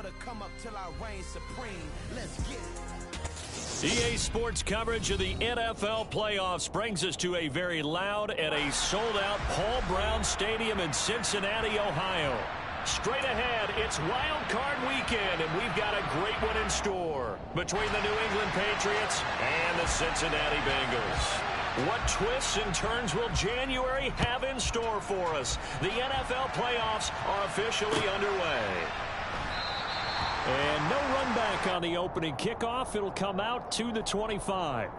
for the come up till I reign supreme. Let's get it. EA Sports coverage of the NFL playoffs brings us to a very loud and a sold-out Paul Brown Stadium in Cincinnati, Ohio. Straight ahead, it's Wild Card Weekend, and we've got a great one in store between the New England Patriots and the Cincinnati Bengals. What twists and turns will January have in store for us? The NFL playoffs are officially underway. And no run back on the opening kickoff. It'll come out to the 25.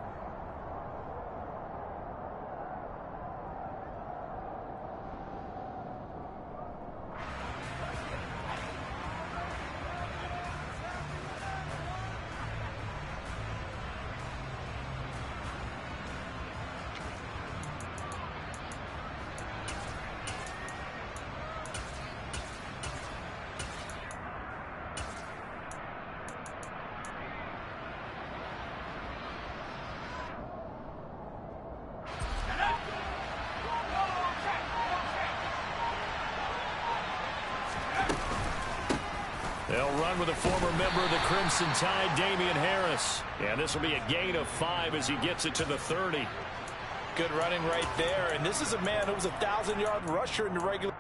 They'll run with a former member of the Crimson Tide, Damian Harris. And this will be a gain of 5 as he gets it to the 30. Good running right there. And this is a man who was a 1,000-yard rusher in the regular.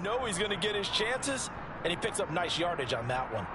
know he's going to get his chances, and he picks up nice yardage on that one.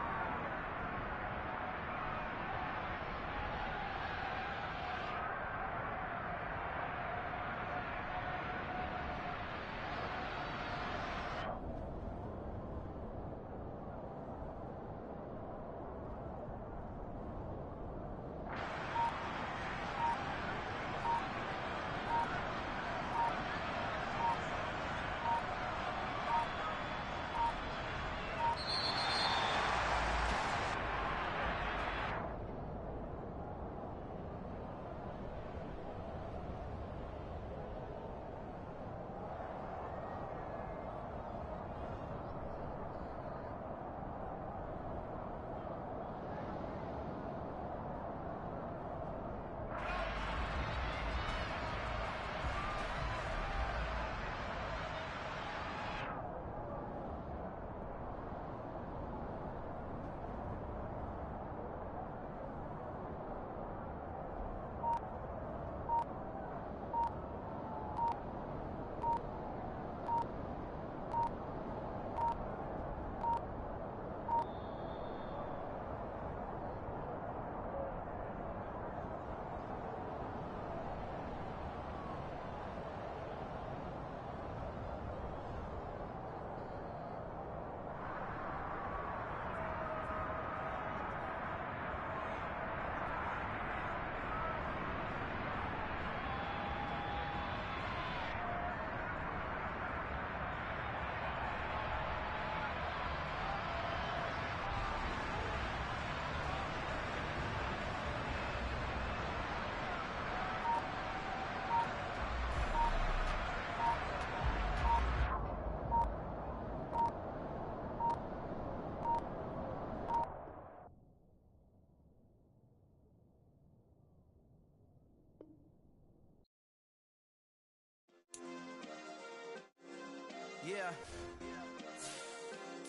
Yeah.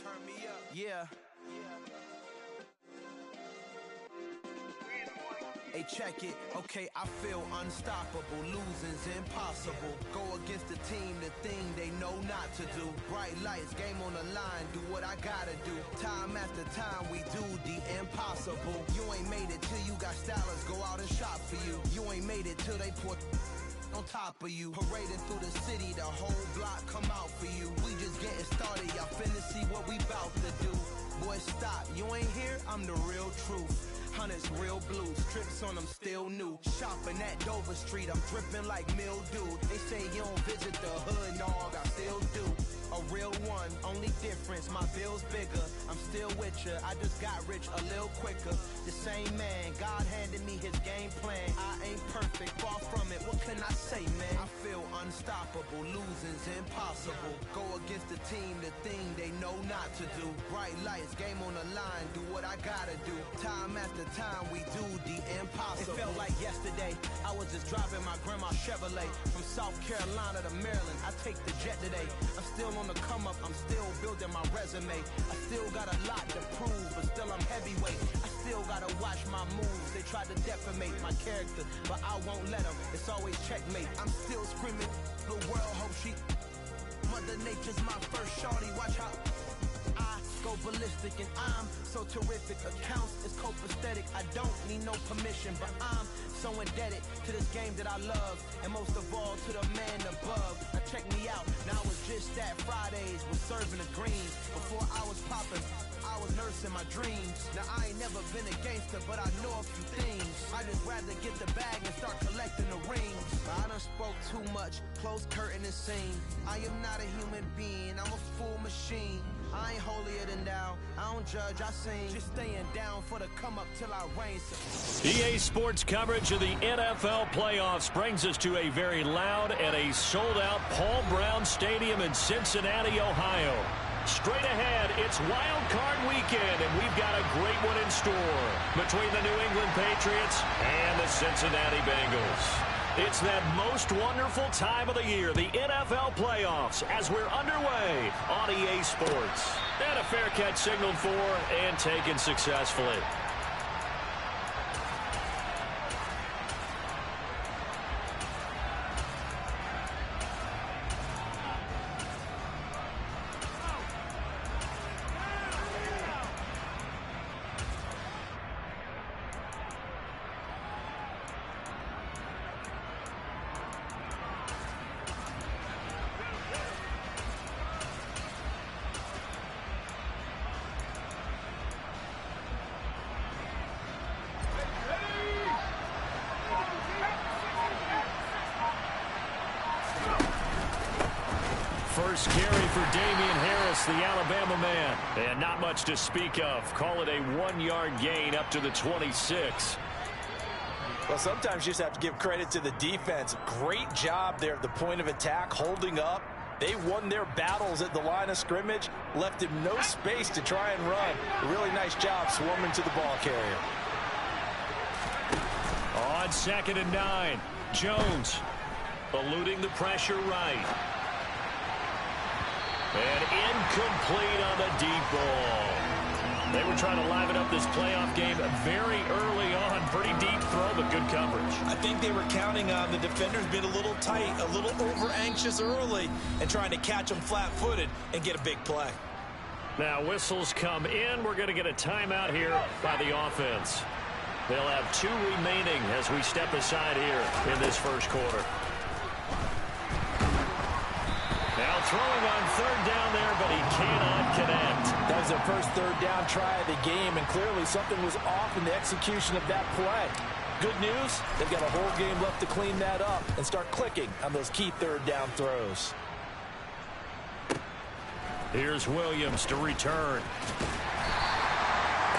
Turn me up. Yeah. Hey, check it. Okay, I feel unstoppable. Losing's impossible. Go against the team, the thing they know not to do. Bright lights, game on the line. Do what I gotta do. Time after time, we do the impossible. You ain't made it till you got stylers go out and shop for you. You ain't made it till they put on top of you. Parading through the city, the whole block come out for you. We just getting started, y'all finna see what we bout to do. Boy, stop, you ain't here, I'm the real truth. Hunters, real blue, strips on them still new. Shopping at Dover Street, I'm dripping like mildew. They say you don't visit the hood, dog, I still do. A real one, only difference, my bill's bigger. I'm still with ya, I just got rich a little quicker. The same man, God handed me his game plan. I ain't perfect, far from it, what can I say, man? I feel unstoppable, losing's impossible. Go against the team, the thing they know not to do. Bright lights, game on the line, do what I gotta do. Time after time, we do the impossible. It felt like yesterday, I was just driving my grandma's Chevrolet. From South Carolina to Maryland, I take the jet today. I'm still on the come up, I'm still building my resume. I still got a lot to prove, but still I'm heavyweight. I still gotta watch my moves. They tried to defamate my character, but I won't let them. It's always checkmate. I'm still screaming, the world hope she. Mother Nature's my first shorty. Watch how I go ballistic, and I'm so terrific. Accounts is copacetic. I don't need no permission, but I'm so indebted to this game that I love, and most of all to the man above. Now check me out, now it's just that Fridays was serving the greens. Before I was popping, I was nursing my dreams. Now I ain't never been a gangster, but I know a few things. I just rather get the bag and start collecting the rings. I done spoke too much, close curtain and scene. I am not a human being, I'm a full machine. I ain't holier than thou, I don't judge, I sing. Just staying down for the come up till I reign. EA Sports coverage of the NFL playoffs brings us to a very loud and a sold-out Paul Brown Stadium in Cincinnati, Ohio. Straight ahead, it's Wild Card Weekend, and we've got a great one in store between the New England Patriots and the Cincinnati Bengals. It's that most wonderful time of the year, the NFL playoffs, as we're underway on EA Sports. And a fair catch signaled for and taken successfully. First carry for Damian Harris, the Alabama man. And not much to speak of. Call it a 1-yard gain up to the 26. Well, sometimes you just have to give credit to the defense. Great job there at the point of attack, holding up. They won their battles at the line of scrimmage, left him no space to try and run. A really nice job swarming to the ball carrier. On 2nd and 9, Jones eluding the pressure right. And incomplete on the deep ball. They were trying to liven up this playoff game very early on. Pretty deep throw, but good coverage. I think they were counting on the defenders being a little tight, a little over-anxious early, and trying to catch them flat-footed and get a big play. Now whistles come in. We're going to get a timeout here by the offense. They'll have 2 remaining as we step aside here in this first quarter. Now throwing on 3rd down there, but he cannot connect. That was their first 3rd down try of the game, and clearly something was off in the execution of that play. Good news, they've got a whole game left to clean that up and start clicking on those key 3rd down throws. Here's Williams to return.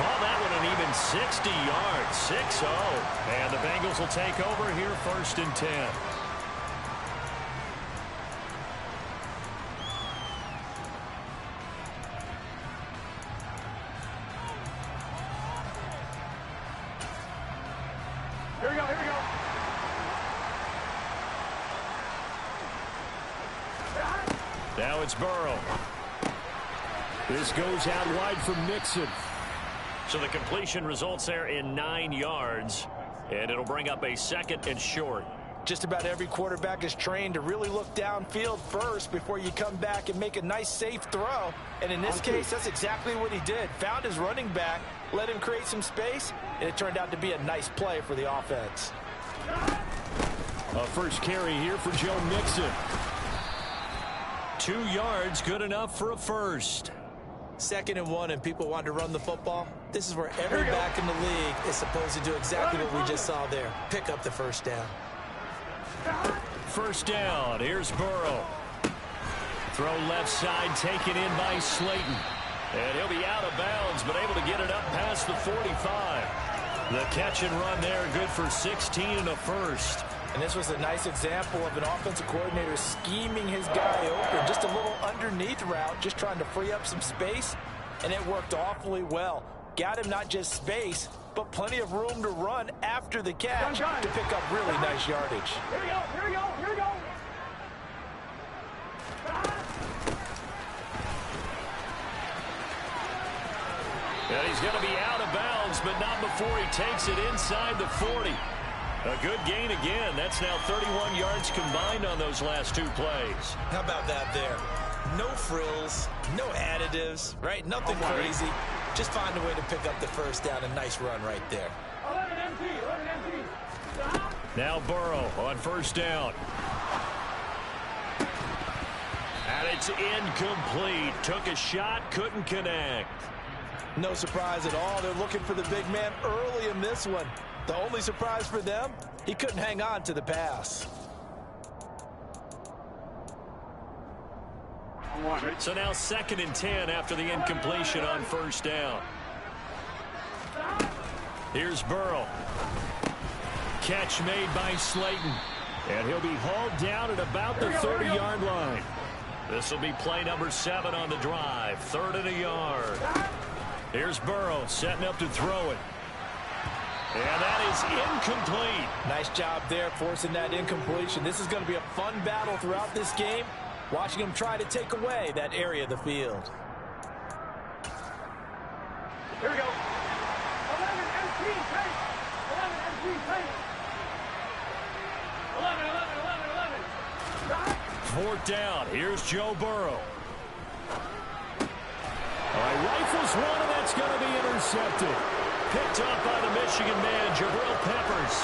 Call that one an even 60 yards, 6-0. And the Bengals will take over here 1st and 10. Here we go, here we go. Now it's Burrow. This goes out wide for Mixon. So the completion results there in 9 yards, and it'll bring up a 2nd and short. Just about every quarterback is trained to really look downfield first before you come back and make a nice, safe throw. And in this case, that's exactly what he did. Found his running back, let him create some space, and it turned out to be a nice play for the offense. A first carry here for Joe Mixon. 2 yards, good enough for a first. 2nd and 1, and people want to run the football. This is where every back in the league is supposed to do exactly what we just saw there. Pick up the first down. First down, here's Burrow. Throw left side, taken in by Slayton. And he'll be out of bounds, but able to get it up past the 45. The catch and run there, good for 16 and a first. And this was a nice example of an offensive coordinator scheming his guy open. Just a little underneath route, just trying to free up some space, and it worked awfully well. Got him not just space, but plenty of room to run after the catch to pick up really nice yardage. Here we go, here we go, here we go. And he's going to be out of bounds, but not before he takes it inside the 40. A good gain again. That's now 31 yards combined on those last 2 plays. How about that there? No frills, no additives, right? Nothing crazy. Just find a way to pick up the first down. A nice run right there. 11 empty. Now Burrow on first down. And it's incomplete. Took a shot, couldn't connect. No surprise at all. They're looking for the big man early in this one. The only surprise for them, he couldn't hang on to the pass. So now 2nd and 10 after the incompletion on first down. Here's Burrow. Catch made by Slayton. And he'll be hauled down at about the 30-yard line. This will be play number 7 on the drive. 3rd and a yard. Here's Burrow setting up to throw it. And that is incomplete. Nice job there forcing that incompletion. This is going to be a fun battle throughout this game. Watching him try to take away that area of the field. Here we go. 11 empty. 11 empty. 11. 4th down. Here's Joe Burrow. All right, rifles one, and that's going to be intercepted. Picked up by the Michigan man, Jabril Peppers.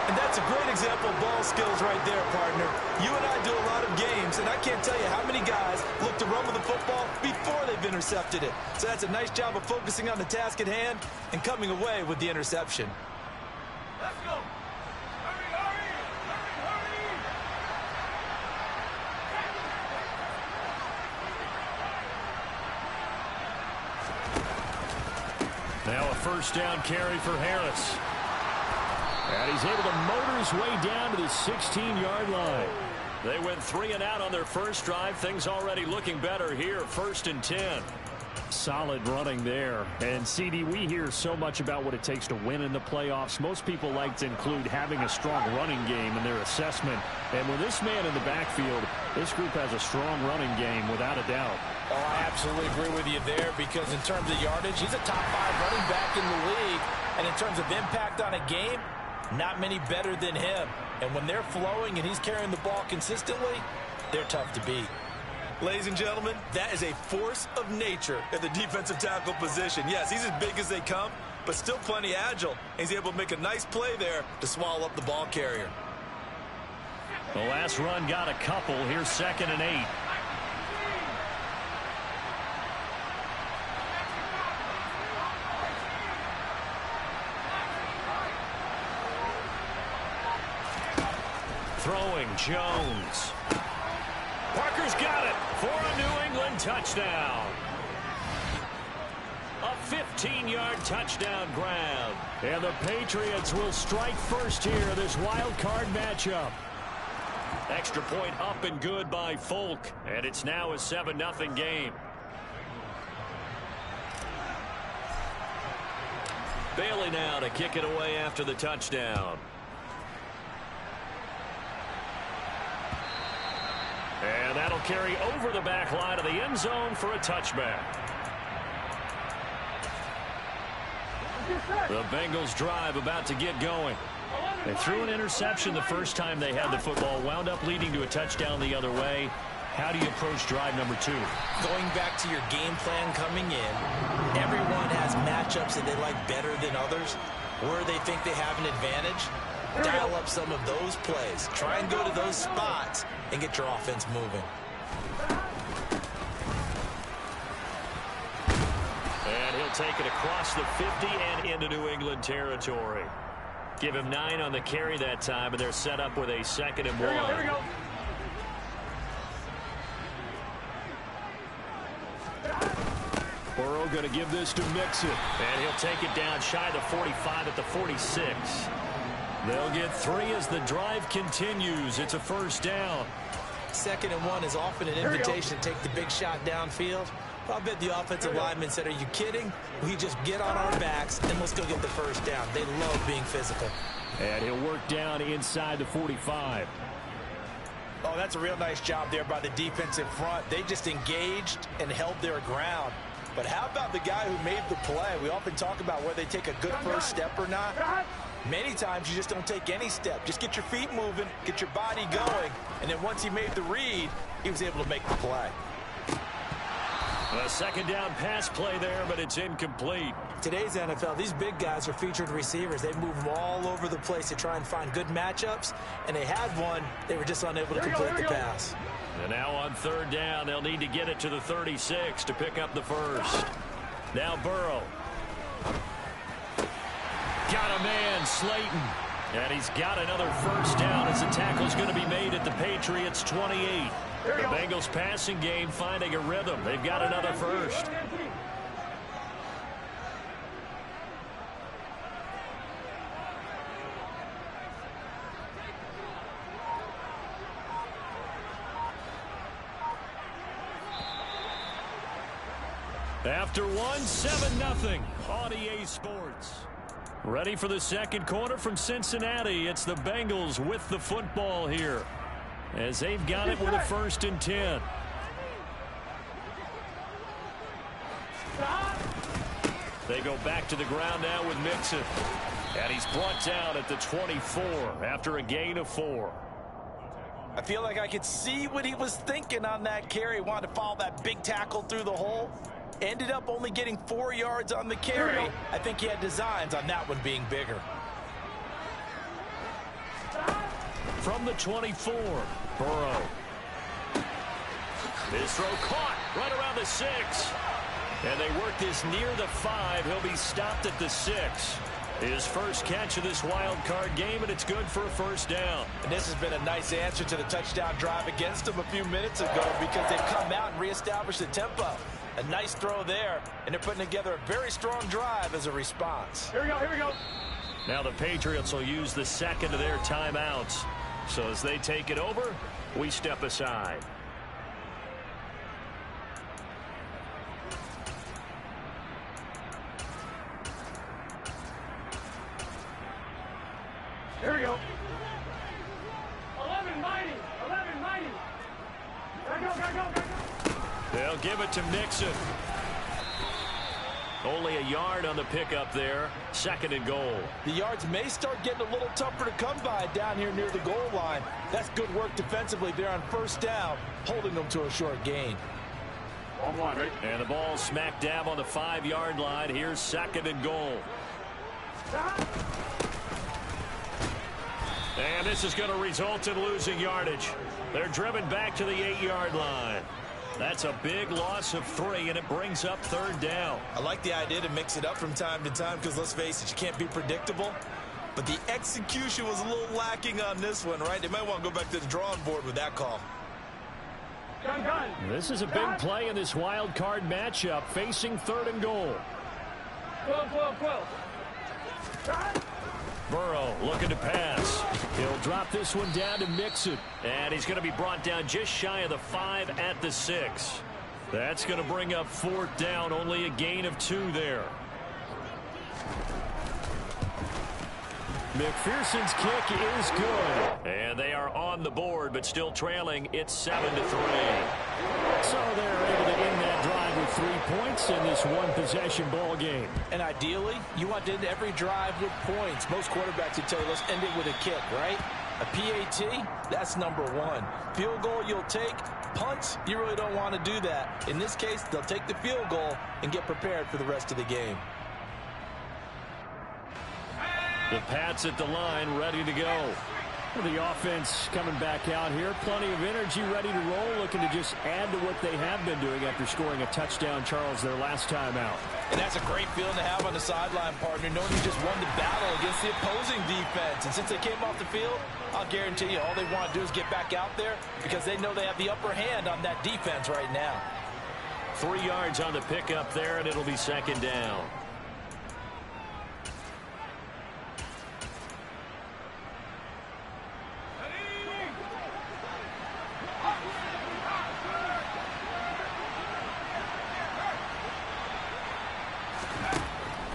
And that's a great example of ball skills right there, partner. You and I do a lot of games, and I can't tell you how many guys look to run with the football before they've intercepted it. So that's a nice job of focusing on the task at hand and coming away with the interception. Let's go. Hurry. first down carry for Harris. And he's able to motor his way down to the 16-yard line. They went 3 and out on their first drive. Things already looking better here. 1st and 10. Solid running there. And, CD, we hear so much about what it takes to win in the playoffs. Most people like to include having a strong running game in their assessment. And with this man in the backfield, this group has a strong running game without a doubt. Oh, I absolutely agree with you there, because in terms of yardage, he's a top 5 running back in the league. And in terms of impact on a game, not many better than him. And when they're flowing and he's carrying the ball consistently, they're tough to beat. Ladies and gentlemen, that is a force of nature at the defensive tackle position. Yes, he's as big as they come, but still plenty agile. And he's able to make a nice play there to swallow up the ball carrier. The last run got a couple. Here's 2nd and 8. Throwing Jones. Parker's got it for a New England touchdown. A 15-yard touchdown grab. And the Patriots will strike first here, this wild card matchup. Extra point up and good by Folk. And it's now a 7-0 game. Bailey now to kick it away after the touchdown. And that'll carry over the back line of the end zone for a touchback. The Bengals drive about to get going. They threw an interception the first time they had the football, wound up leading to a touchdown the other way. How do you approach drive number 2? Going back to your game plan coming in, everyone has matchups that they like better than others, where they think they have an advantage. Dial up some of those plays. Try and go to those spots and get your offense moving. And he'll take it across the 50 and into New England territory. Give him 9 on the carry that time, and they're set up with a 2nd and 1. Here we go. Burrow going to give this to Mixon. And he'll take it down shy of the 45 at the 46. They'll get 3 as the drive continues. It's a first down. 2nd and 1 is often an invitation to take the big shot downfield. I bet the offensive lineman said, are you kidding? We just get on our backs and let's go get the first down. They love being physical. And he'll work down inside the 45. Oh, that's a real nice job there by the defensive front. They just engaged and held their ground. But how about the guy who made the play? We often talk about whether they take a good first step or not. Many times you just don't take any step. Just get your feet moving, get your body going, and then once he made the read, he was able to make the play. A 2nd down pass play there, but it's incomplete. Today's NFL, these big guys are featured receivers. They move them all over the place to try and find good matchups, and they had one. They were just unable to complete the pass. And now on 3rd down, they'll need to get it to the 36 to pick up the first. Now Burrow. Got a man, Slayton. And he's got another first down as the tackle's going to be made at the Patriots' 28. The Bengals passing game finding a rhythm. They've got another first. After 7-0 on EA Sports. Ready for the 2nd quarter from Cincinnati. It's the Bengals with the football here, as they've got it with a 1st and 10. They go back to the ground now with Mixon. And he's brought down at the 24 after a gain of 4. I feel like I could see what he was thinking on that carry. Wanted to follow that big tackle through the hole. Ended up only getting 4 yards on the carry. I think he had designs on that one being bigger. From the 24, Burrow. His throw caught right around the 6. And they work this near the 5. He'll be stopped at the 6. His first catch of this wild card game, and it's good for a first down. And this has been a nice answer to the touchdown drive against them a few minutes ago because they've come out and reestablished the tempo. A nice throw there, and they're putting together a very strong drive as a response. Here we go, here we go. Now the Patriots will use the second of their timeouts. So as they take it over, we step aside. Here we go. 11 mighty. 11 mighty. Gotta go, gotta go, gotta go. They'll give it to Mixon. Only a yard on the pickup there. 2nd and goal. The yards may start getting a little tougher to come by down here near the goal line. That's good work defensively there on first down, holding them to a short gain. And the ball smack dab on the 5-yard line. Here's 2nd and goal. And this is going to result in losing yardage. They're driven back to the 8-yard line. That's a big loss of 3, and it brings up 3rd down. I like the idea to mix it up from time to time because, let's face it, you can't be predictable. But the execution was a little lacking on this one, right? They might want to go back to the drawing board with that call. Gun, gun. This is a big play in this wild card matchup, facing 3rd and goal. 12. Burrow looking to pass. He'll drop this one down to Mixon. And he's going to be brought down just shy of the 5 at the 6. That's going to bring up 4th down. Only a gain of 2 there. McPherson's kick is good. And they are on the board, but still trailing. It's 7-3. So they're able to end that drive with 3 points in this one-possession ball game. And ideally, you want to end every drive with points. Most quarterbacks would tell you, let's end it with a kick, right? A PAT, that's number 1. Field goal you'll take. Punts, you really don't want to do that. In this case, they'll take the field goal and get prepared for the rest of the game. The Pats at the line, ready to go. The offense coming back out here. Plenty of energy, ready to roll, looking to just add to what they have been doing after scoring a touchdown, Charles, their last time out. And that's a great feeling to have on the sideline, partner, knowing you just won the battle against the opposing defense. And since they came off the field, I'll guarantee you all they want to do is get back out there because they know they have the upper hand on that defense right now. 3 yards on the pickup there, and it'll be 2nd down.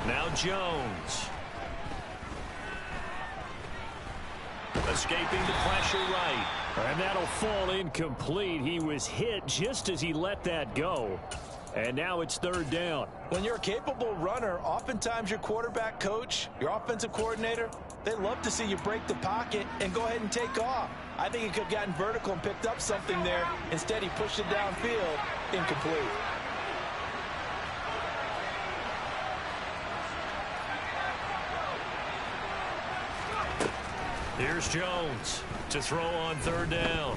Now Jones. Escaping the pressure right. And that'll fall incomplete. He was hit just as he let that go. And now it's 3rd down. When you're a capable runner, oftentimes your quarterback coach, your offensive coordinator, they love to see you break the pocket and go ahead and take off. I think he could have gotten vertical and picked up something there. Instead, he pushed it downfield, incomplete. Here's Jones to throw on 3rd down.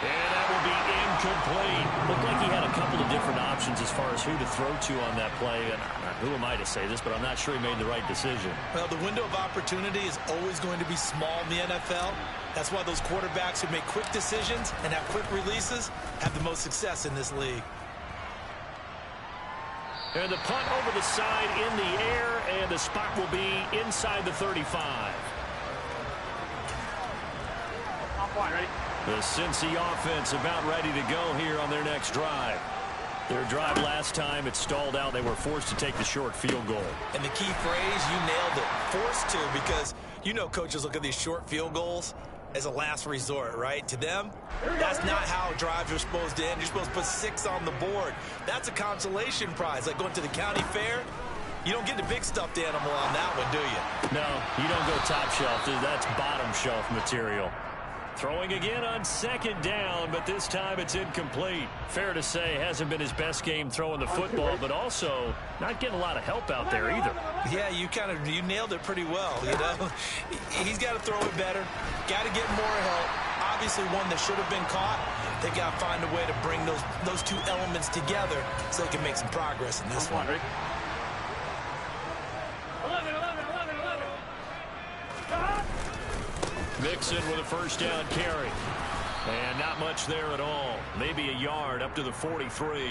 And that will be incomplete. Looked like he had a couple of different options as far as who to throw to on that play. And who am I to say this, but I'm not sure he made the right decision. Well, the window of opportunity is always going to be small in the NFL. That's why those quarterbacks who make quick decisions and have quick releases have the most success in this league. And the punt over the side in the air, and the spot will be inside the 35. The Cincy offense about ready to go here on their next drive. Their drive last time, it stalled out. They were forced to take the short field goal. And the key phrase, you nailed it, forced to, because you know coaches look at these short field goals as a last resort, right? To them, that's not how drives are supposed to end. You're supposed to put 6 on the board. That's a consolation prize, like going to the county fair. You don't get the big stuffed animal on that one, do you? No, you don't go top shelf. That's bottom shelf material. Throwing again on 2nd down, but this time it's incomplete. Fair to say, hasn't been his best game throwing the football, but also not getting a lot of help out there either. Yeah, you nailed it pretty well, you know. He's got to throw it better, got to get more help. Obviously one that should have been caught. They got to find a way to bring those 2 elements together so they can make some progress in this one. Mixon with a first down carry. And not much there at all. Maybe a yard up to the 43.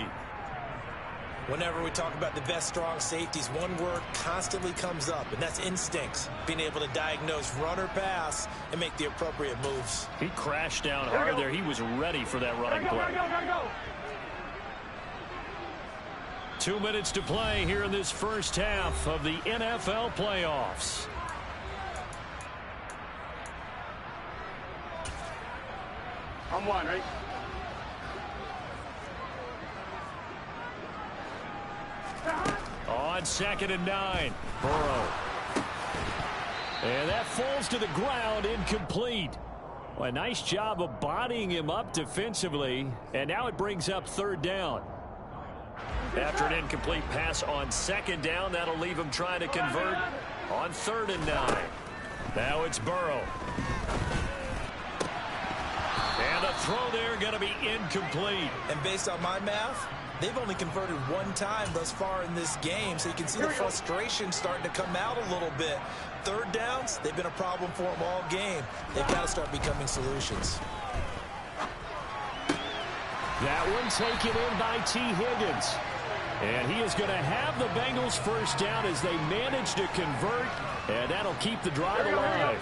Whenever we talk about the best strong safeties, one word constantly comes up, and that's instincts. Being able to diagnose run or pass and make the appropriate moves. He crashed down hard there. He was ready for that running play. 2 minutes to play here in this first half of the NFL playoffs. I'm one, right? On 2nd and 9, Burrow. And that falls to the ground, incomplete. Well, a nice job of bodying him up defensively, and now it brings up 3rd down. After an incomplete pass on 2nd down, that'll leave him trying to convert on 3rd and 9. Now it's Burrow. And a throw there going to be incomplete. And based on my math, they've only converted one time thus far in this game, so you can see the frustration starting to come out a little bit. 3rd downs, they've been a problem for them all game. They've got to start becoming solutions. That one taken in by T. Higgins. And he is going to have the Bengals first down as they manage to convert, and that'll keep the drive alive.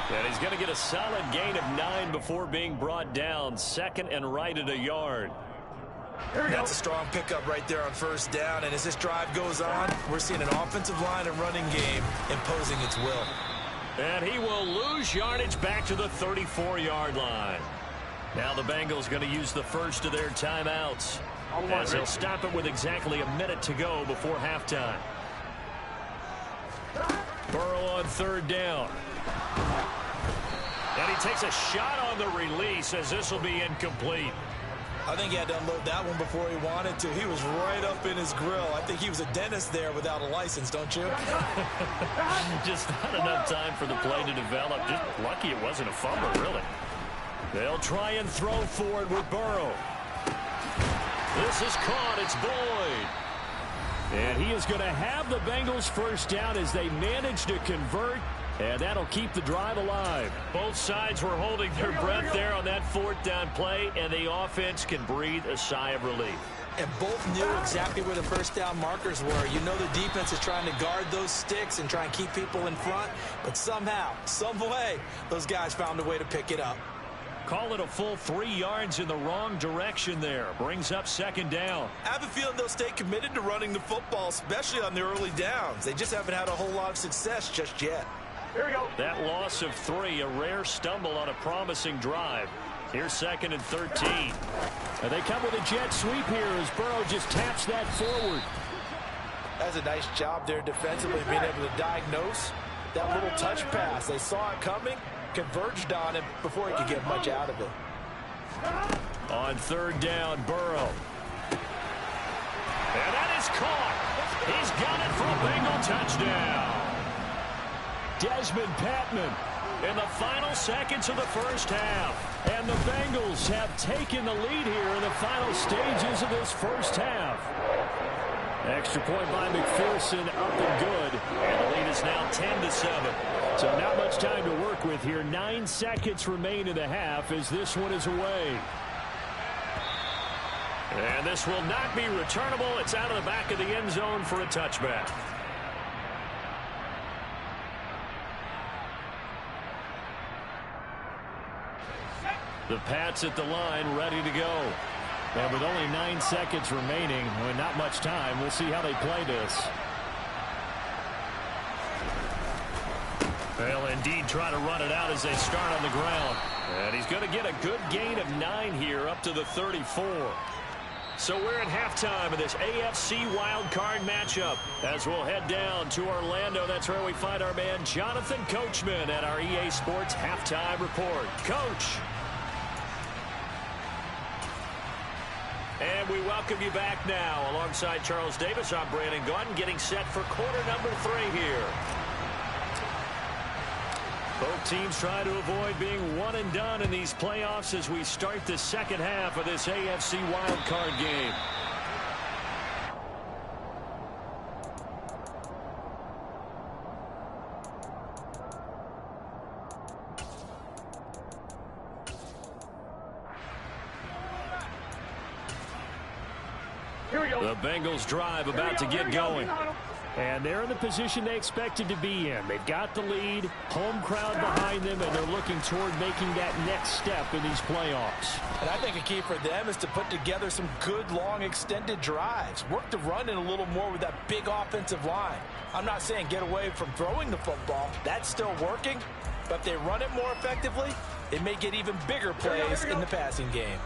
And he's going to get a solid gain of 9 before being brought down. 2nd and right at a yard. That's a strong pickup right there on 1st down. And as this drive goes on, we're seeing an offensive line and running game imposing its will. And he will lose yardage back to the 34-yard line. Now the Bengals going to use the first of their timeouts, as they'll stop it with exactly a minute to go before halftime. Burrow on 3rd down. And he takes a shot on the release as this will be incomplete. I think he had to unload that one before he wanted to. He was right up in his grill. I think he was a dentist there without a license, don't you? Just not enough time for the play to develop. Just lucky it wasn't a fumble, really. They'll try and throw forward with Burrow. This is caught. It's Boyd. And he is going to have the Bengals first down as they manage to convert. And that'll keep the drive alive. Both sides were holding their breath there on that 4th down play, and the offense can breathe a sigh of relief. And both knew exactly where the 1st down markers were. You know the defense is trying to guard those sticks and try and keep people in front, but somehow, some way, those guys found a way to pick it up. Call it a full 3 yards in the wrong direction there. Brings up 2nd down. I have a feeling they'll stay committed to running the football, especially on the early downs. They just haven't had a whole lot of success just yet. Here we go. That loss of 3, a rare stumble on a promising drive. Here's 2nd and 13. And they come with a jet sweep here as Burrow just taps that forward. That's a nice job there defensively, being able to diagnose that little touch pass. They saw it coming, converged on him before he could get much out of it. On 3rd down, Burrow. And that is caught. He's got it for a Bengal touchdown. Desmond Patman in the final seconds of the first half. And the Bengals have taken the lead here in the final stages of this first half. Extra point by McPherson, up and good. And the lead is now 10-7. So not much time to work with here. 9 seconds remain in the half as this one is away. And this will not be returnable. It's out of the back of the end zone for a touchback. The Pats at the line, ready to go. And with only 9 seconds remaining, not much time, we'll see how they play this. They'll indeed try to run it out as they start on the ground. And he's going to get a good gain of 9 here, up to the 34. So we're at halftime of this AFC wildcard matchup. As we'll head down to Orlando, that's where we find our man Jonathan Coachman at our EA Sports Halftime Report. Coach. And we welcome you back now. Alongside Charles Davis, I'm Brandon Gunn, getting set for quarter number 3 here. Both teams try to avoid being one and done in these playoffs as we start the second half of this AFC wildcard game. The Bengals drive about to get going. And they're in the position they expected to be in. They've got the lead, home crowd behind them, and they're looking toward making that next step in these playoffs. And I think a key for them is to put together some good, long, extended drives. Work the run in a little more with that big offensive line. I'm not saying get away from throwing the football. That's still working. But if they run it more effectively, they may get even bigger plays in the passing game.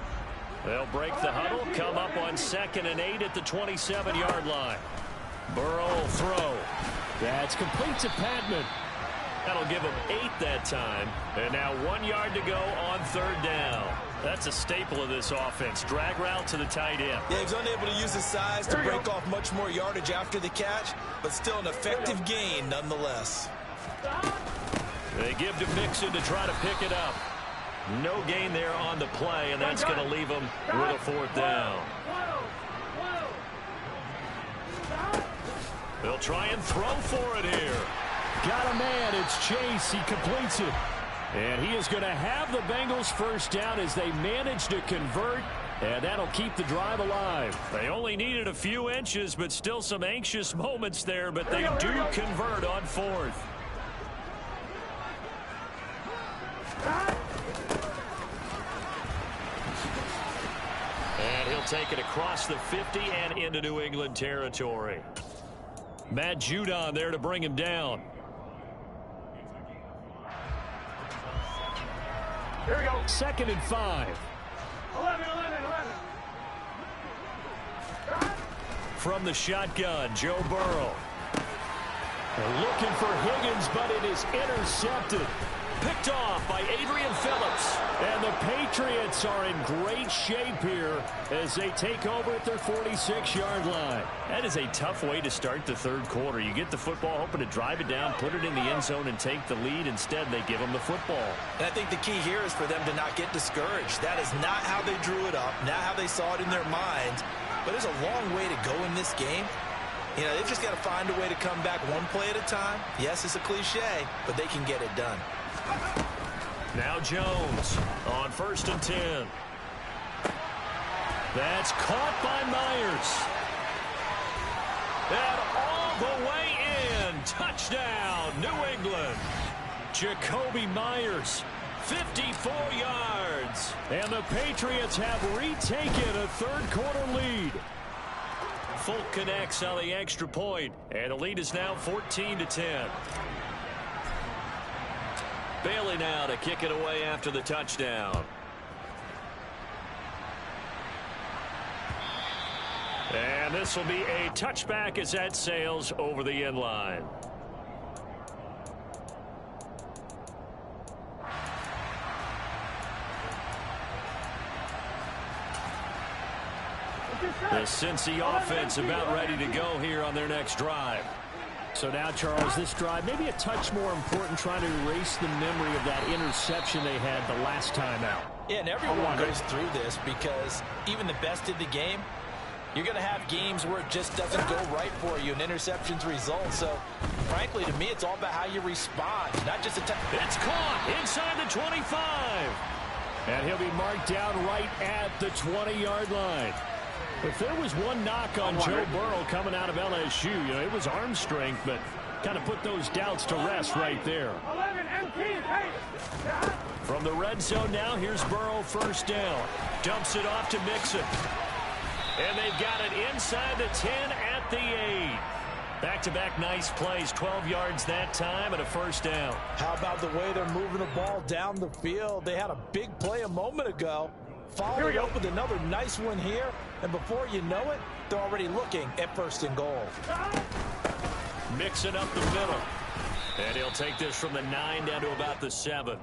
They'll break the huddle, come up on 2nd and 8 at the 27-yard line. Burrow will throw. That's complete to Padman. That'll give him 8 that time. And now 1 yard to go on 3rd down. That's a staple of this offense. Drag route to the tight end. Yeah, he's unable to use his size to break off much more yardage after the catch, but still an effective gain nonetheless. They give to Mixon to try to pick it up. No gain there on the play, and that's going to leave him with a 4th down. They'll try and throw for it here. Got a man. It's Chase. He completes it. And he is going to have the Bengals 1st down as they manage to convert, and that'll keep the drive alive. They only needed a few inches, but still some anxious moments there, but they do convert on 4th. And he'll take it across the 50 and into New England territory. Matt Judon there to bring him down. Here we go. 2nd and 5. 11. From the shotgun, Joe Burrow. They're looking for Higgins, but it is intercepted. Picked off by Adrian Phillips. And the Patriots are in great shape here as they take over at their 46-yard line. That is a tough way to start the 3rd quarter. You get the football, hoping to drive it down, put it in the end zone, and take the lead. Instead, they give them the football. And I think the key here is for them to not get discouraged. That is not how they drew it up, not how they saw it in their minds. But there's a long way to go in this game. You know, they've just got to find a way to come back one play at a time. Yes, it's a cliche, but they can get it done. Now Jones on 1st and 10. That's caught by Myers. And all the way in. Touchdown, New England. Jacoby Myers, 54 yards. And the Patriots have retaken a 3rd quarter lead. Folk connects on the extra point, and the lead is now 14-10. Bailey now to kick it away after the touchdown. And this will be a touchback as that sails over the end line. The Cincy offense about ready to go here on their next drive. So now, Charles, this drive maybe a touch more important, trying to erase the memory of that interception they had the last time out. Yeah, and everyone goes through this because even the best in the game, you're going to have games where it just doesn't go right for you, and interceptions result. So, frankly, to me, it's all about how you respond, not just a It's caught inside the 25. And he'll be marked down right at the 20-yard line. If there was one knock on Joe Burrow coming out of LSU, you know, it was arm strength, but kind of put those doubts to rest right there. 11 empty. From the red zone now, here's Burrow 1st down. Dumps it off to Mixon. And they've got it inside the 10 at the 8. Back-to-back nice plays, 12 yards that time and a 1st down. How about the way they're moving the ball down the field? They had a big play a moment ago. Followed up with another nice one here, and before you know it, they're already looking at 1st and goal. Mixing up the middle. And he'll take this from the 9 down to about the 7.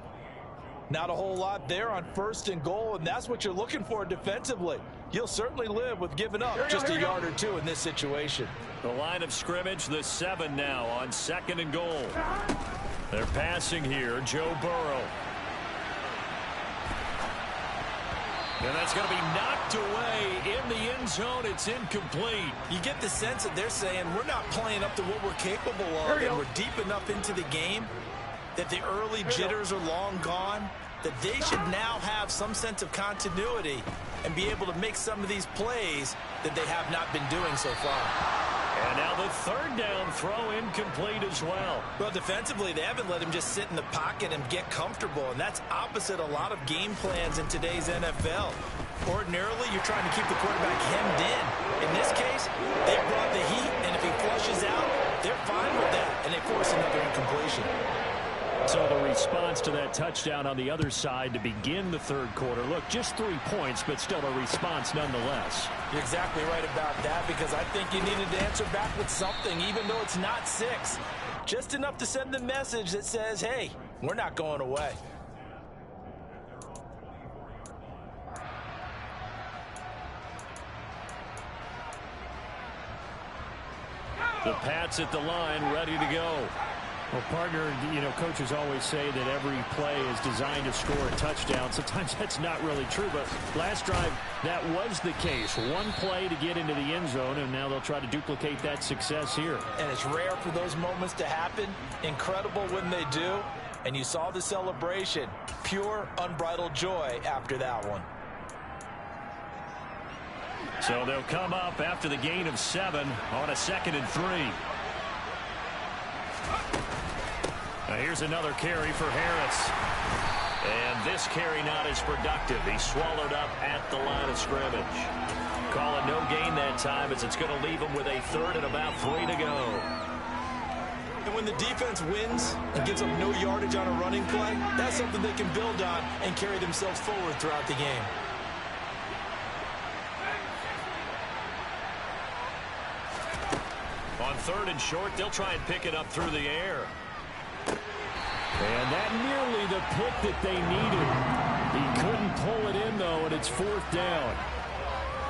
Not a whole lot there on 1st and goal, and that's what you're looking for defensively. You'll certainly live with giving up just a yard or two in this situation. The line of scrimmage, the 7 now on 2nd and goal. They're passing here, Joe Burrow. And that's going to be knocked away in the end zone. It's incomplete. You get the sense that they're saying we're not playing up to what we're capable of, and we're deep enough into the game that the early jitters are long gone. that they should now have some sense of continuity and be able to make some of these plays that they have not been doing so far. And now the third down throw incomplete as well. Well, defensively, they haven't let him just sit in the pocket and get comfortable, and that's opposite a lot of game plans in today's NFL. Ordinarily, you're trying to keep the quarterback hemmed in. In this case, they brought the heat, and if he flushes out, they're fine with that, and they force another incompletion. So the response to that touchdown on the other side to begin the third quarter. Look, just 3 points, but still a response nonetheless. You're exactly right about that, because I think you needed to answer back with something, even though it's not 6. Just enough to send the message that says, hey, we're not going away. The Pats at the line, ready to go. Well, partner, you know, coaches always say that every play is designed to score a touchdown. Sometimes that's not really true, but last drive, that was the case. One play to get into the end zone, and now they'll try to duplicate that success here. And it's rare for those moments to happen. Incredible when they do. And you saw the celebration. Pure, unbridled joy after that one. So they'll come up after the gain of 7 on a 2nd and 3. Now here's another carry for Harris. And this carry not as productive. He's swallowed up at the line of scrimmage. Calling no gain that time as it's going to leave him with a 3rd and about 3 to go. And when the defense wins and gives up no yardage on a running play, that's something they can build on and carry themselves forward throughout the game. On 3rd and short, they'll try and pick it up through the air. And that nearly the pick that they needed. He couldn't pull it in, though, and it's 4th down.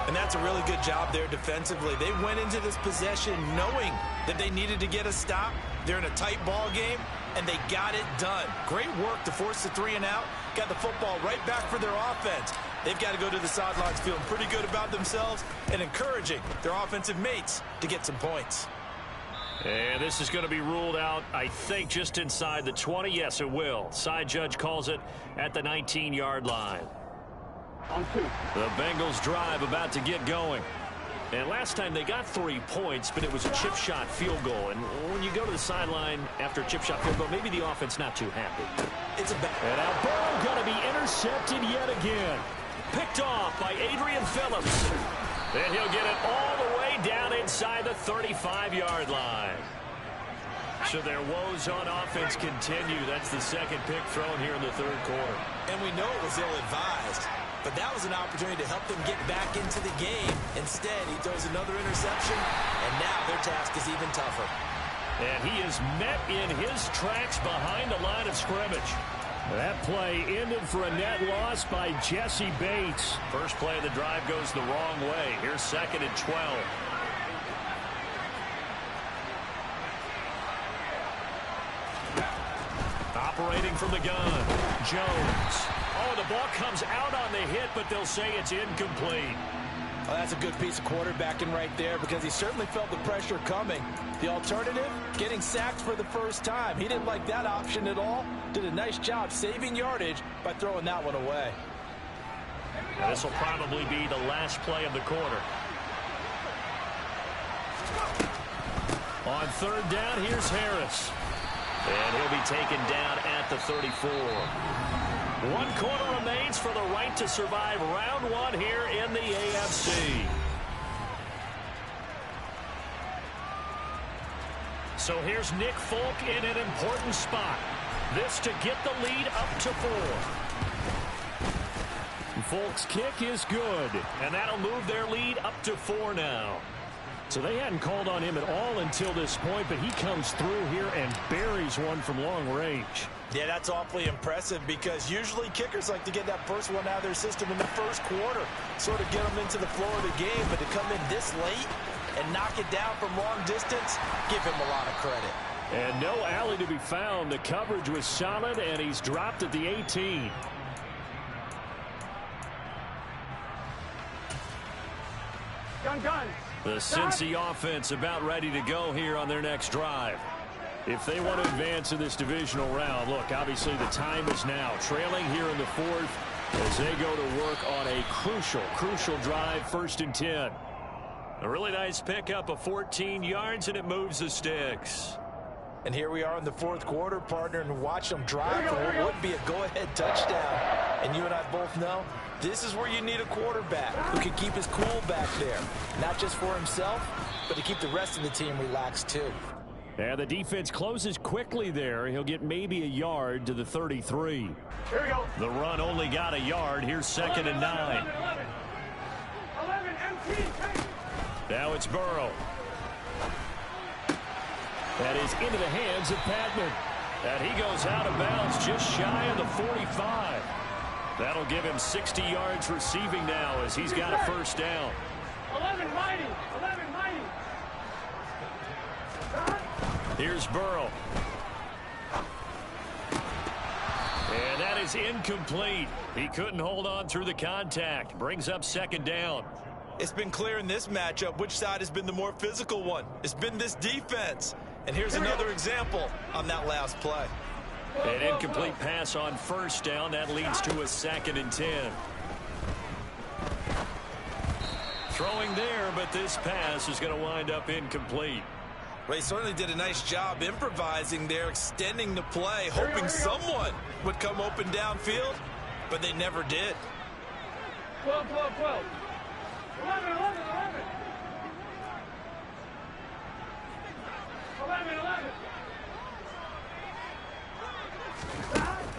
And that's a really good job there defensively. They went into this possession knowing that they needed to get a stop. They're in a tight ball game, and they got it done. Great work to force the 3 and out. Got the football right back for their offense. They've got to go to the sidelines feeling pretty good about themselves and encouraging their offensive mates to get some points. And this is going to be ruled out, I think, just inside the 20. Yes, it will. Side judge calls it at the 19-yard line. On 2. The Bengals drive about to get going. And last time they got 3 points, but it was a chip shot field goal. And when you go to the sideline after a chip shot field goal, maybe the offense not too happy. It's a and now Burrow going to be intercepted yet again. Picked off by Adrian Phillips. And he'll get it all the way down inside the 35-yard line. So their woes on offense continue. That's the 2nd pick thrown here in the 3rd quarter. And we know it was ill-advised, but that was an opportunity to help them get back into the game. Instead, he throws another interception, and now their task is even tougher. And he is met in his tracks behind the line of scrimmage. That play ended for a net loss by Jesse Bates. First play of the drive goes the wrong way. Here's 2nd and 12. Operating from the gun, Jones. Oh, the ball comes out on the hit, but they'll say it's incomplete. Well, that's a good piece of quarterbacking right there, because he certainly felt the pressure coming. The alternative, getting sacked for the first time. He didn't like that option at all. Did a nice job saving yardage by throwing that one away. This will probably be the last play of the quarter. On 3rd down, here's Harris. And he'll be taken down at the 34. 1 quarter remains for the right to survive round 1 here in the AFC. So here's Nick Folk in an important spot. This to get the lead up to 4. Folk's kick is good, and that'll move their lead up to 4 now. So they hadn't called on him at all until this point, but he comes through here and buries one from long range. Yeah, that's awfully impressive, because usually kickers like to get that first one out of their system in the 1st quarter, sort of get them into the flow of the game, but to come in this late and knock it down from long distance, give him a lot of credit. And no alley to be found. The coverage was solid, and he's dropped at the 18. Gun. The Cincy offense about ready to go here on their next drive. if they want to advance in this divisional round. Look, obviously the time is now. Trailing here in the fourth as they go to work on a crucial drive, 1st and 10. A really nice pickup of 14 yards, and it moves the sticks. And here we are in the fourth quarter, partner, and watch them drive for what would be a go-ahead touchdown. And you and I both know this is where you need a quarterback who can keep his cool back there, not just for himself, but to keep the rest of the team relaxed too. And the defense closes quickly there. He'll get maybe a yard to the 33. Here we go. The run only got a yard. Here's 2nd and 9. 11, empty, take. Now it's Burrow. That is into the hands of Patman. And he goes out of bounds just shy of the 45. That'll give him 60 yards receiving now as he's got a 1st down. 11, mighty. 11, mighty. Here's Burrow. And that is incomplete. He couldn't hold on through the contact. Brings up 2nd down. It's been clear in this matchup which side has been the more physical one. It's been this defense. And here's another example on that last play. An incomplete pass on 1st down. That leads to a 2nd and 10. Throwing there, but this pass is going to wind up incomplete. Ray certainly did a nice job improvising there, extending the play, hoping someone would come open downfield, but they never did. 12, 12, 12. 11, 11, 11. 11, 11.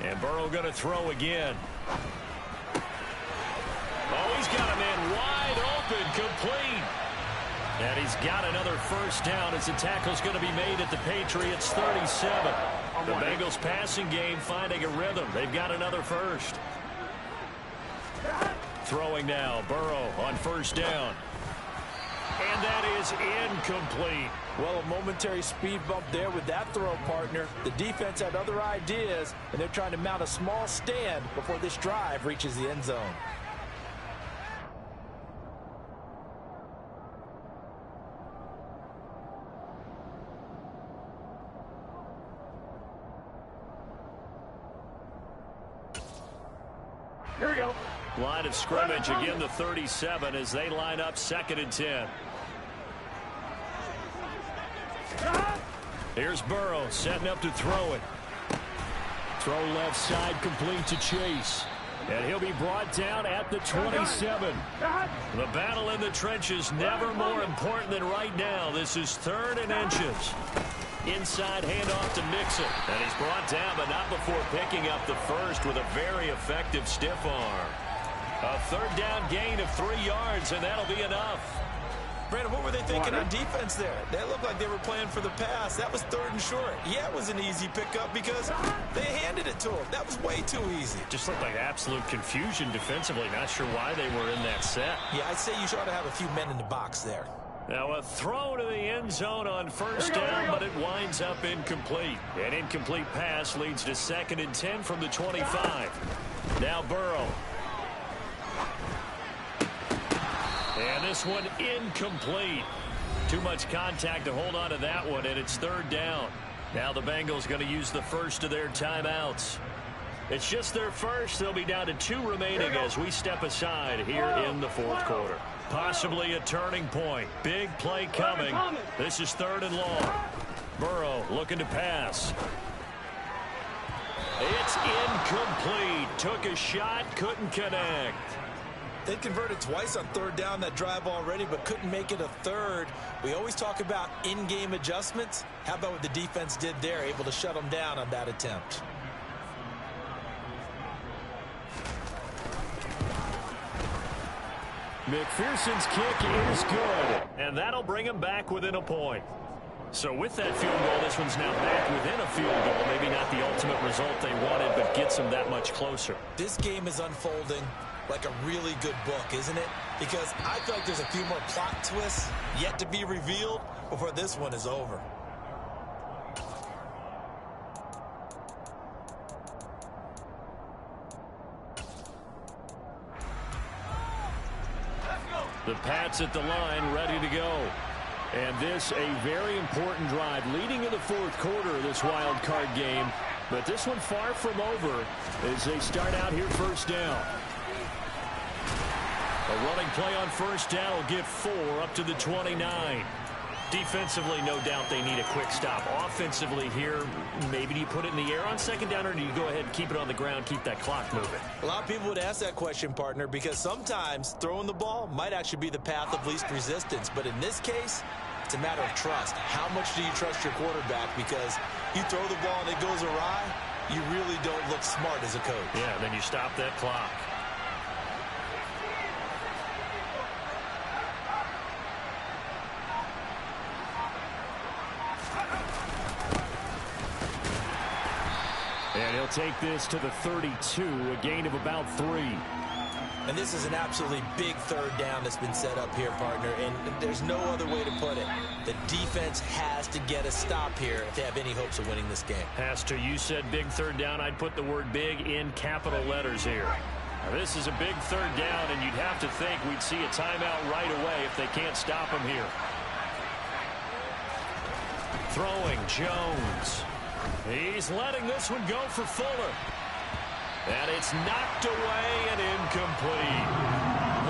And Burrow going to throw again. Oh, he's got a man wide open, complete. And he's got another 1st down as the tackle's going to be made at the Patriots' 37. The Bengals passing game finding a rhythm. They've got another 1st. Throwing now, Burrow on 1st down. And that is incomplete. Well, a momentary speed bump there with that throw, partner. The defense had other ideas, and they're trying to mount a small stand before this drive reaches the end zone. Here we go. Line of scrimmage again, the 37 as they line up 2nd and 10. Here's Burrow setting up to throw it. Throw left side complete to Chase. And he'll be brought down at the 27. The battle in the trenches never more important than right now. This is 3rd and inches. Inside handoff to Mixon. And he's brought down, but not before picking up the 1st with a very effective stiff arm. A 3rd down gain of 3 yards, and that'll be enough. Brandon, what were they thinking on defense there? They looked like they were playing for the pass. That was 3rd and short. Yeah, it was an easy pickup because they handed it to him. That was way too easy. Just looked like absolute confusion defensively. Not sure why they were in that set. Yeah, I'd say you ought to have a few men in the box there. Now a throw to the end zone on 1st down, but it winds up incomplete. An incomplete pass leads to 2nd and 10 from the 25. Now Burrow. And this one incomplete. Too much contact to hold on to that one, and it's 3rd down. Now the Bengals going to use the 1st of their timeouts. It's just their 1st. They'll be down to 2 remaining as we step aside here in the 4th quarter. Possibly a turning point. Big play coming. This is 3rd and long. Burrow looking to pass. It's incomplete. Took a shot, couldn't connect. They converted twice on 3rd down that drive already, but couldn't make it a 3rd. We always talk about in-game adjustments. How about what the defense did there, able to shut them down on that attempt? McPherson's kick is good, and that'll bring him back within a point. So with that field goal, this one's now back within a field goal. Maybe not the ultimate result they wanted, but gets them that much closer. This game is unfolding like a really good book, isn't it? Because I feel like there's a few more plot twists yet to be revealed before this one is over. The Pats at the line, ready to go. And this a very important drive leading in the fourth quarter of this wild card game. But this one far from over as they start out here first down. A running play on first down will get 4 up to the 29. Defensively, no doubt they need a quick stop. Offensively here, maybe do you put it in the air on second down, or do you go ahead and keep it on the ground, keep that clock moving? A lot of people would ask that question, partner, because sometimes throwing the ball might actually be the path of least resistance. But in this case, it's a matter of trust. How much do you trust your quarterback? Because you throw the ball and it goes awry, you really don't look smart as a coach. Yeah, then you stop that clock. And he'll take this to the 32, a gain of about 3. And this is an absolutely big third down that's been set up here, partner, and there's no other way to put it. The defense has to get a stop here if they have any hopes of winning this game. Has to. You said big third down. I'd put the word big in capital letters here. Now, this is a big third down, and you'd have to think we'd see a timeout right away if they can't stop him here. Throwing Jones. He's letting this one go for Fuller. And it's knocked away and incomplete.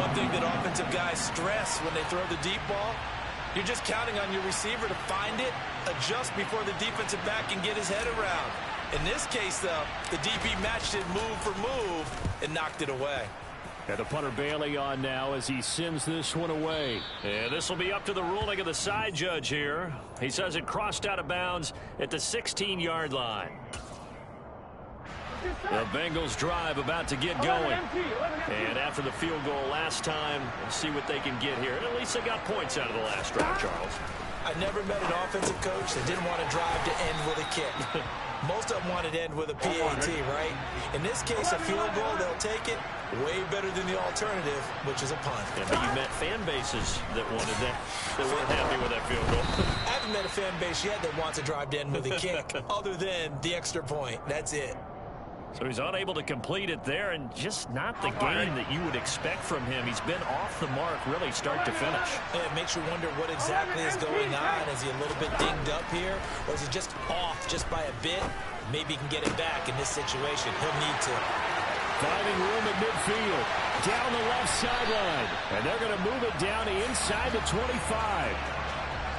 One thing that offensive guys stress when they throw the deep ball, you're just counting on your receiver to find it, adjust before the defensive back can get his head around. In this case, though, the DB matched it move for move and knocked it away. And the punter Bailey on now as he sends this one away. And this will be up to the ruling of the side judge here. He says it crossed out of bounds at the 16-yard line. The Bengals drive about to get going. And after the field goal last time, we'll see what they can get here. And at least they got points out of the last drive, Charles. I never met an offensive coach that didn't want to drive to end with a kick. Most of them wanted to end with a PAT, right? In this case, a field goal, they'll take it. Way better than the alternative, which is a punt. Yeah, but you met fan bases that wanted that, that weren't happy with that field goal. I haven't met a fan base yet that wants to drive to end with a kick, other than the extra point. That's it. So he's unable to complete it there, and just not the game that you would expect from him. He's been off the mark, really, start to finish. Yeah, it makes you wonder what exactly is going on. Is he a little bit dinged up here, or is he just off just by a bit? Maybe he can get it back in this situation. He'll need to. Finding room at midfield, down the left sideline, and they're going to move it down to inside the 25.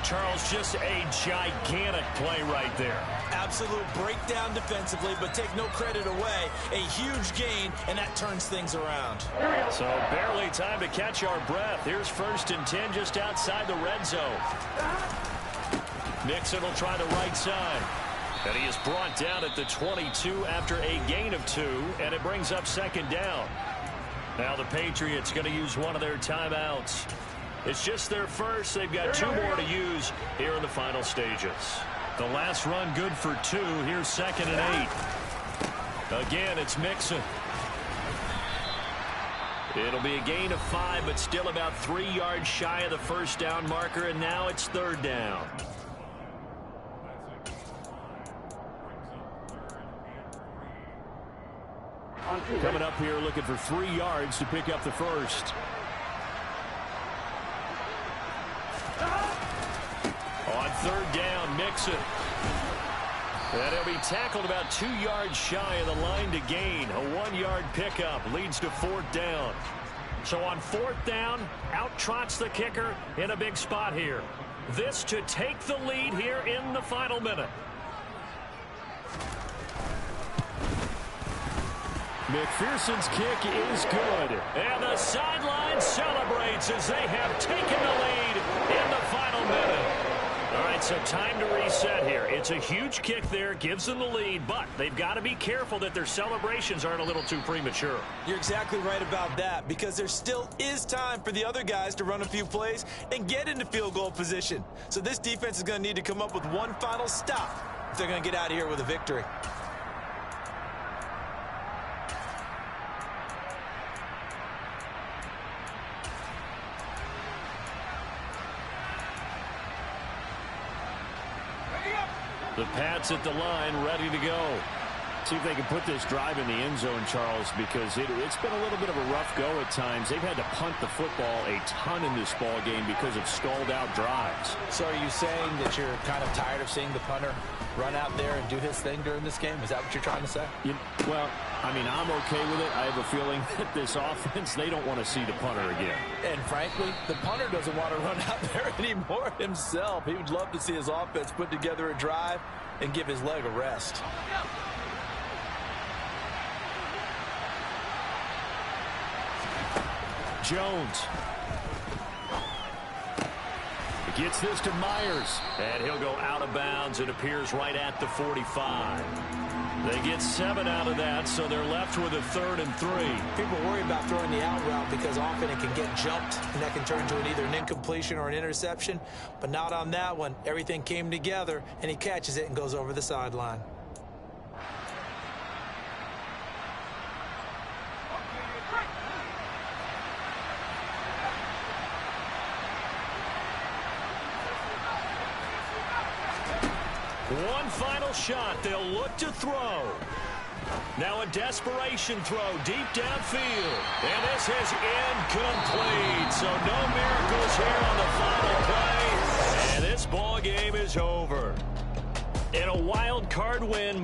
Charles, just a gigantic play right there. Absolute breakdown defensively, but take no credit away. A huge gain, and that turns things around. So barely time to catch our breath. Here's 1st and 10 just outside the red zone. Mixon will try the right side. And he is brought down at the 22 after a gain of 2, and it brings up 2nd down. Now the Patriots going to use one of their timeouts. It's just their first. They've got 2 more to use here in the final stages. The last run good for 2. Here's 2nd and 8. Again, it's Mixon. It'll be a gain of 5, but still about 3 yards shy of the first down marker, and now it's 3rd down. Coming up here looking for 3 yards to pick up the first. On 3rd down, Mixon. And he'll be tackled about 2 yards shy of the line to gain. A 1-yard pickup leads to 4th down. So on 4th down, out trots the kicker in a big spot here. This to take the lead here in the final minute. McPherson's kick is good. And the sideline celebrates as they have taken the lead in the final minute. All right, so time to reset here. It's a huge kick there, gives them the lead, but they've got to be careful that their celebrations aren't a little too premature. You're exactly right about that, because there still is time for the other guys to run a few plays and get into field goal position. So this defense is going to need to come up with one final stop if they're going to get out of here with a victory. The Pats at the line, ready to go. See if they can put this drive in the end zone, Charles, because it's been a little bit of a rough go at times. They've had to punt the football a ton in this ball game because of stalled-out drives. So are you saying that you're kind of tired of seeing the punter run out there and do his thing during this game? Is that what you're trying to say? Well, I mean, I'm okay with it. I have a feeling that this offense, they don't want to see the punter again. And frankly, the punter doesn't want to run out there anymore himself. He would love to see his offense put together a drive and give his leg a rest. Jones. He gets this to Myers, and he'll go out of bounds. It appears right at the 45. They get 7 out of that, so they're left with a 3rd and 3. People worry about throwing the out route because often it can get jumped, and that can turn into either an incompletion or an interception. But not on that one. Everything came together, and he catches it and goes over the sideline. One final shot. They'll look to throw. Now a desperation throw deep downfield. And this is incomplete. So no miracles here on the final play. And this ball game is over. In a wild card win.